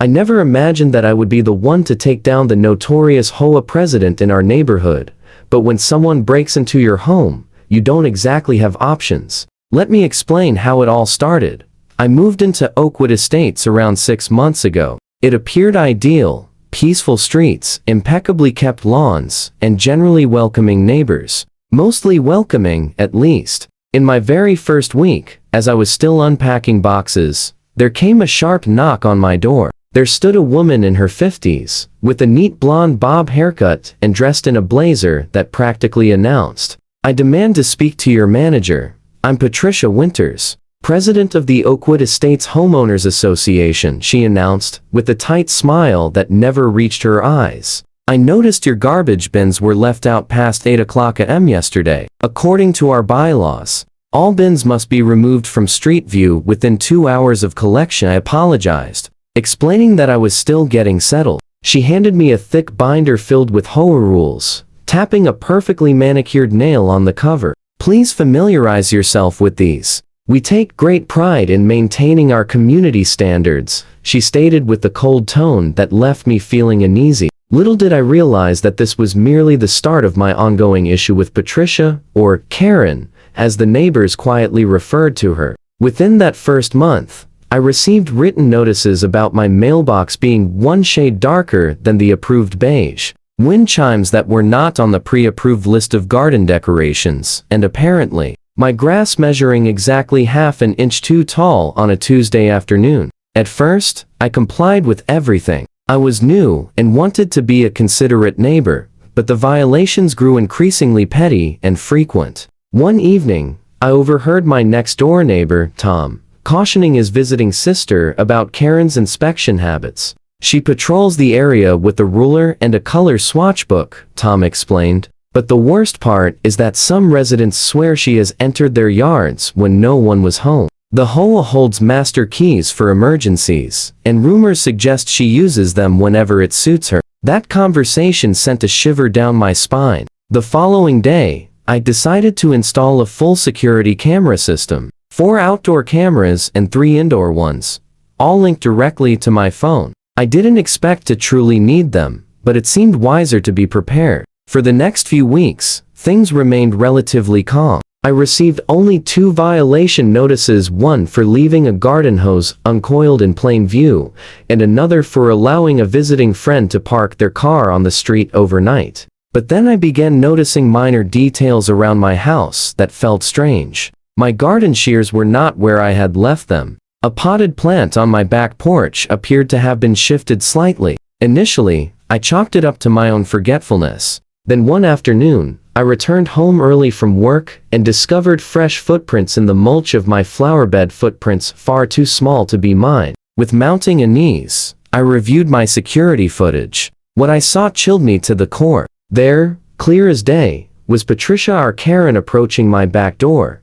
I never imagined that I would be the one to take down the notorious HOA president in our neighborhood, but when someone breaks into your home, you don't exactly have options. Let me explain how it all started. I moved into Oakwood Estates around 6 months ago. It appeared ideal, peaceful streets, impeccably kept lawns, and generally welcoming neighbors. Mostly welcoming, at least. In my very first week, as I was still unpacking boxes, there came a sharp knock on my door. There stood a woman in her 50s, with a neat blonde bob haircut and dressed in a blazer that practically announced, "I demand to speak to your manager. I'm Patricia Winters, president of the Oakwood Estates Homeowners Association," she announced, with a tight smile that never reached her eyes. "I noticed your garbage bins were left out past 8 o'clock a.m. yesterday. According to our bylaws, all bins must be removed from street view within 2 hours of collection." I apologized, explaining that I was still getting settled. She handed me a thick binder filled with HOA rules, tapping a perfectly manicured nail on the cover. "Please familiarize yourself with these. We take great pride in maintaining our community standards," she stated with a cold tone that left me feeling uneasy. Little did I realize that this was merely the start of my ongoing issue with Patricia, or Karen, as the neighbors quietly referred to her. Within that first month, I received written notices about my mailbox being one shade darker than the approved beige, wind chimes that were not on the pre-approved list of garden decorations, and apparently, my grass measuring exactly half an inch too tall on a Tuesday afternoon. At first, I complied with everything. I was new and wanted to be a considerate neighbor, but the violations grew increasingly petty and frequent. One evening, I overheard my next-door neighbor, Tom, cautioning his visiting sister about Karen's inspection habits. "She patrols the area with a ruler and a color swatch book," Tom explained. "But the worst part is that some residents swear she has entered their yards when no one was home. The HOA holds master keys for emergencies, and rumors suggest she uses them whenever it suits her." That conversation sent a shiver down my spine. The following day, I decided to install a full security camera system. 4 outdoor cameras and 3 indoor ones, all linked directly to my phone. I didn't expect to truly need them, but it seemed wiser to be prepared. For the next few weeks, things remained relatively calm. I received only 2 violation notices, one for leaving a garden hose uncoiled in plain view, and another for allowing a visiting friend to park their car on the street overnight. But then I began noticing minor details around my house that felt strange. My garden shears were not where I had left them. A potted plant on my back porch appeared to have been shifted slightly. Initially, I chalked it up to my own forgetfulness. Then one afternoon, I returned home early from work and discovered fresh footprints in the mulch of my flower bed, footprints far too small to be mine. With mounting unease, I reviewed my security footage. What I saw chilled me to the core. There, clear as day, was Patricia Karen approaching my back door,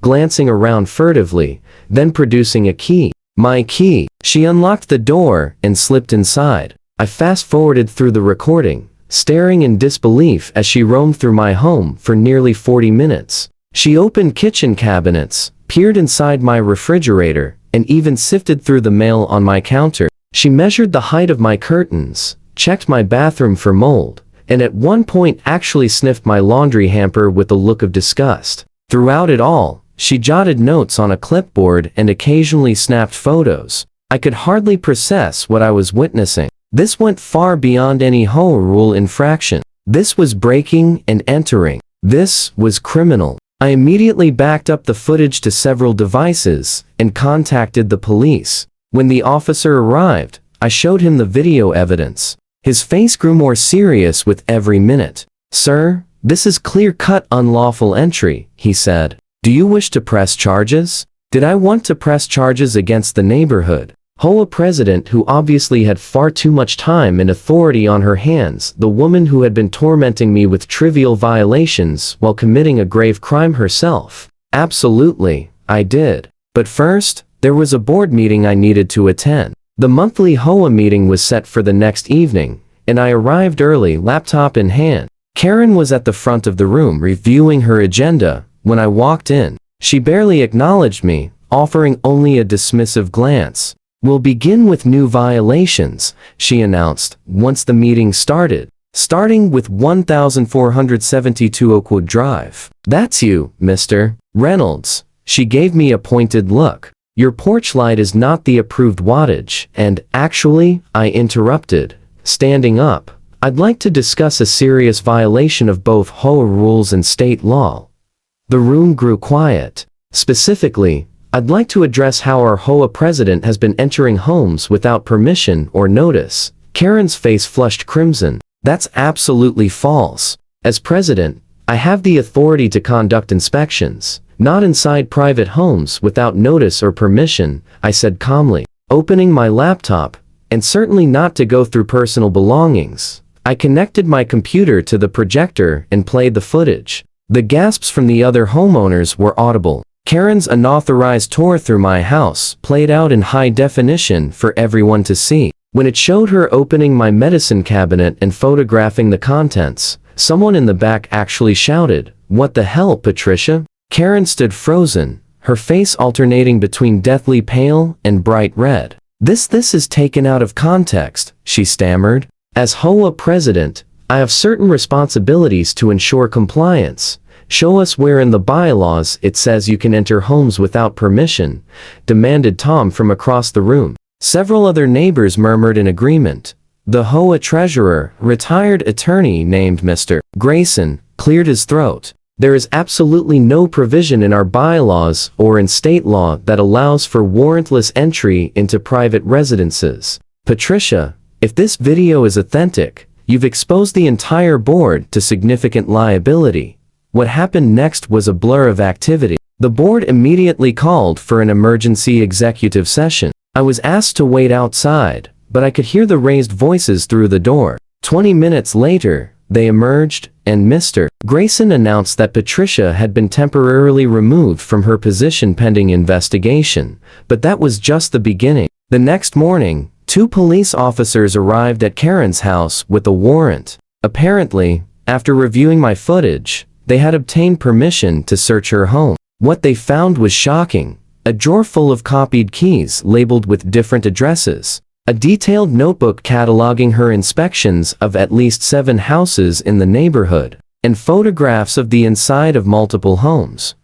glancing around furtively, then producing a key. My key. She unlocked the door and slipped inside. I fast-forwarded through the recording, staring in disbelief as she roamed through my home for nearly 40 minutes. She opened kitchen cabinets, peered inside my refrigerator, and even sifted through the mail on my counter. She measured the height of my curtains, checked my bathroom for mold, and at one point actually sniffed my laundry hamper with a look of disgust. Throughout it all, she jotted notes on a clipboard and occasionally snapped photos. I could hardly process what I was witnessing. This went far beyond any HOA rule infraction. This was breaking and entering. This was criminal. I immediately backed up the footage to several devices and contacted the police. When the officer arrived, I showed him the video evidence. His face grew more serious with every minute. "Sir, this is clear-cut unlawful entry," he said. "Do you wish to press charges?" Did I want to press charges against the neighborhood HOA president who obviously had far too much time and authority on her hands, the woman who had been tormenting me with trivial violations while committing a grave crime herself? Absolutely, I did. But first, there was a board meeting I needed to attend. The monthly HOA meeting was set for the next evening, and I arrived early, laptop in hand. Karen was at the front of the room reviewing her agenda when I walked in. She barely acknowledged me, offering only a dismissive glance. We'll begin with new violations, she announced, once the meeting started. Starting with 1472 Oakwood Drive. That's you, Mr. Reynolds. She gave me a pointed look. Your porch light is not the approved wattage, and, actually, I interrupted, standing up. I'd like to discuss a serious violation of both HOA rules and state law. The room grew quiet. Specifically, I'd like to address how our HOA president has been entering homes without permission or notice. Karen's face flushed crimson. That's absolutely false. As president, I have the authority to conduct inspections, not inside private homes without notice or permission, I said calmly, opening my laptop, and certainly not to go through personal belongings. I connected my computer to the projector and played the footage. The gasps from the other homeowners were audible. Karen's unauthorized tour through my house played out in high definition for everyone to see. When it showed her opening my medicine cabinet and photographing the contents, someone in the back actually shouted, "What the hell, Patricia?" Karen stood frozen, her face alternating between deathly pale and bright red. This is taken out of context," she stammered. "As HOA president, I have certain responsibilities to ensure compliance. Show us where in the bylaws it says you can enter homes without permission," demanded Tom from across the room. Several other neighbors murmured in agreement. The HOA treasurer, retired attorney named Mr. Grayson, cleared his throat. "There is absolutely no provision in our bylaws or in state law that allows for warrantless entry into private residences. Patricia, if this video is authentic, you've exposed the entire board to significant liability." What happened next was a blur of activity. The board immediately called for an emergency executive session. I was asked to wait outside, but I could hear the raised voices through the door. 20 minutes later, they emerged, and Mr. Grayson announced that Patricia had been temporarily removed from her position pending investigation, but that was just the beginning. The next morning, 2 police officers arrived at Karen's house with a warrant. Apparently, after reviewing my footage, they had obtained permission to search her home. What they found was shocking. A drawer full of copied keys labeled with different addresses, a detailed notebook cataloging her inspections of at least 7 houses in the neighborhood, and photographs of the inside of multiple homes.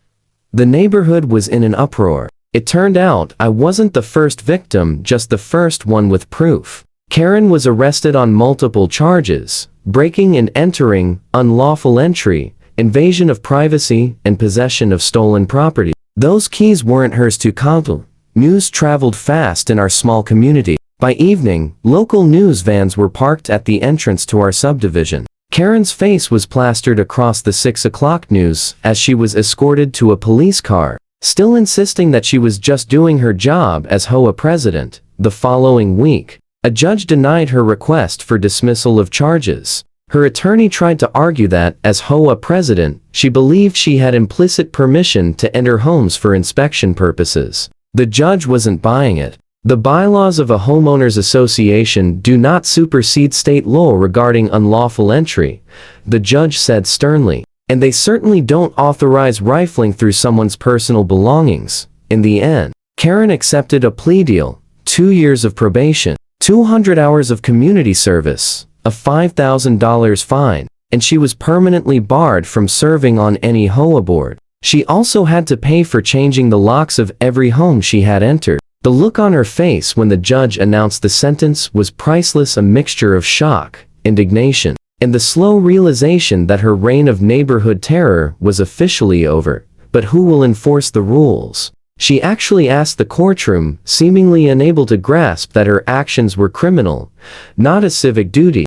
The neighborhood was in an uproar. It turned out I wasn't the first victim, just the first one with proof. Karen was arrested on multiple charges: breaking and entering, unlawful entry, invasion of privacy, and possession of stolen property. Those keys weren't hers to coddle. News traveled fast in our small community. By evening, local news vans were parked at the entrance to our subdivision. Karen's face was plastered across the 6 o'clock news as she was escorted to a police car, still insisting that she was just doing her job as HOA president. The following week, a judge denied her request for dismissal of charges. Her attorney tried to argue that, as HOA president, she believed she had implicit permission to enter homes for inspection purposes. The judge wasn't buying it. The bylaws of a homeowners association do not supersede state law regarding unlawful entry, the judge said sternly. And they certainly don't authorize rifling through someone's personal belongings. In the end, Karen accepted a plea deal, 2 years of probation, 200 hours of community service, a $5,000 fine, and she was permanently barred from serving on any HOA board. She also had to pay for changing the locks of every home she had entered. The look on her face when the judge announced the sentence was priceless, a mixture of shock, indignation, and the slow realization that her reign of neighborhood terror was officially over. But who will enforce the rules? She actually asked the courtroom, seemingly unable to grasp that her actions were criminal, not a civic duty.